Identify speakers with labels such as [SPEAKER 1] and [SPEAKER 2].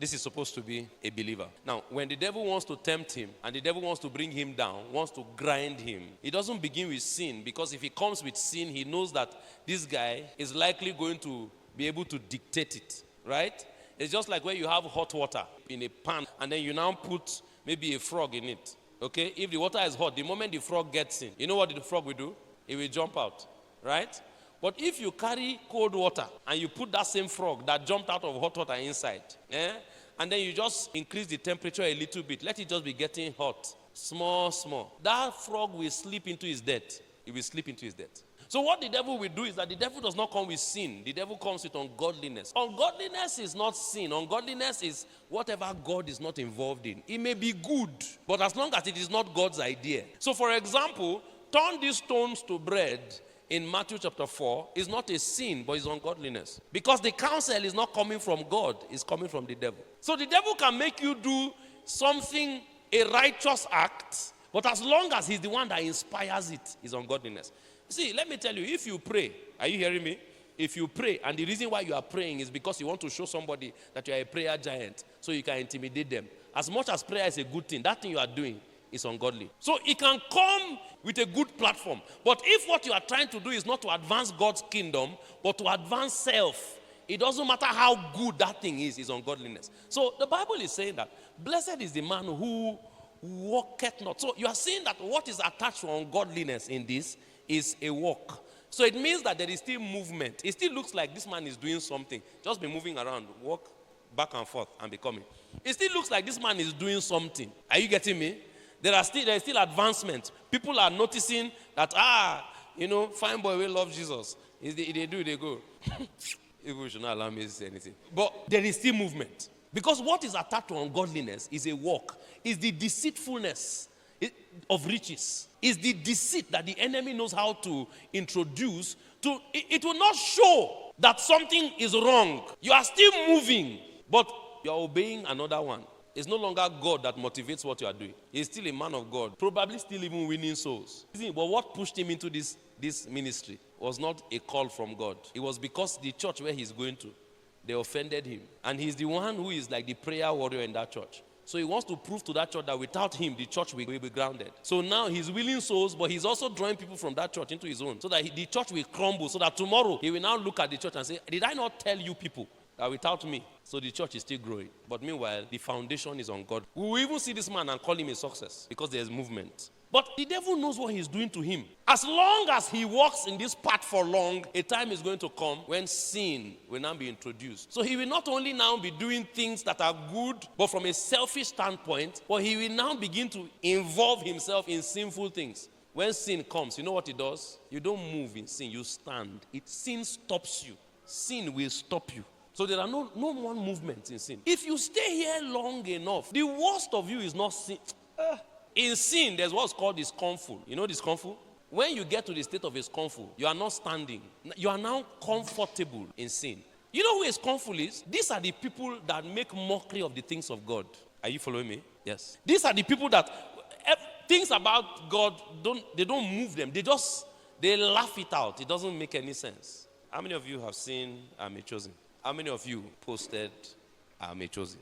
[SPEAKER 1] This is supposed to be a believer. Now, when the devil wants to tempt him and the devil wants to bring him down, wants to grind him, he doesn't begin with sin, because if he comes with sin, he knows that this guy is likely going to be able to dictate it, right? It's just like when you have hot water in a pan and then you now put maybe a frog in it, okay? If the water is hot, the moment the frog gets in, you know what the frog will do? It will jump out, right? But if you carry cold water and you put that same frog that jumped out of hot water inside, and then you just increase the temperature a little bit, let it just be getting hot, small, that frog will slip into his death. It will slip into his death. So what the devil will do is that the devil does not come with sin. The devil comes with ungodliness. Ungodliness is not sin. Ungodliness is whatever God is not involved in. It may be good, but as long as it is not God's idea. So for example, turn these stones to bread in Matthew chapter 4 is not a sin, but it's ungodliness. Because the counsel is not coming from God, it's coming from the devil. So the devil can make you do something, a righteous act, but as long as he's the one that inspires it, is ungodliness. See, let me tell you, if you pray, are you hearing me? If you pray, and the reason why you are praying is because you want to show somebody that you are a prayer giant, so you can intimidate them. As much as prayer is a good thing, that thing you are doing is ungodly. So it can come with a good platform. But if what you are trying to do is not to advance God's kingdom, but to advance self, it doesn't matter how good that thing is ungodliness. So the Bible is saying that blessed is the man who walketh not. So you are saying that what is attached to ungodliness in this is a walk. So it means that there is still movement. It still looks like this man is doing something. Just be moving around, walk back and forth and be coming. It still looks like this man is doing something. Are you getting me? There is still advancement. People are noticing that, fine boy, we love Jesus. They go. People should not allow me to say anything. But there is still movement. Because what is attached to ungodliness is a walk. Is the deceitfulness of riches. Is the deceit that the enemy knows how to introduce. It will not show that something is wrong. You are still moving, but you are obeying another one. It's no longer God that motivates what you are doing. He's still a man of God, probably still even winning souls. But what pushed him into this ministry was not a call from God. It was because the church where he's going to, they offended him. And he's the one who is like the prayer warrior in that church. So he wants to prove to that church that without him, the church will be grounded. So now he's winning souls, but he's also drawing people from that church into his own, so that the church will crumble, so that tomorrow he will now look at the church and say, did I not tell you people that without me? So the church is still growing. But meanwhile, the foundation is on God. We will even see this man and call him a success because there's movement. But the devil knows what he's doing to him. As long as he walks in this path for long, a time is going to come when sin will now be introduced. So he will not only now be doing things that are good, but from a selfish standpoint, but he will now begin to involve himself in sinful things. When sin comes, you know what it does? You don't move in sin, you stand. Sin stops you. Sin will stop you. So there are no more movements in sin. If you stay here long enough, the worst of you is not sin. In sin, there's what's called discomfort. You know discomfort? When you get to the state of discomfort, you are not standing. You are now comfortable in sin. You know who discomfort is? These are the people that make mockery of the things of God. Are you following me? Yes. These are the people that things about God, they don't move them. They laugh it out. It doesn't make any sense. How many of you have seen I'm a chosen? How many of you posted I'm a chosen?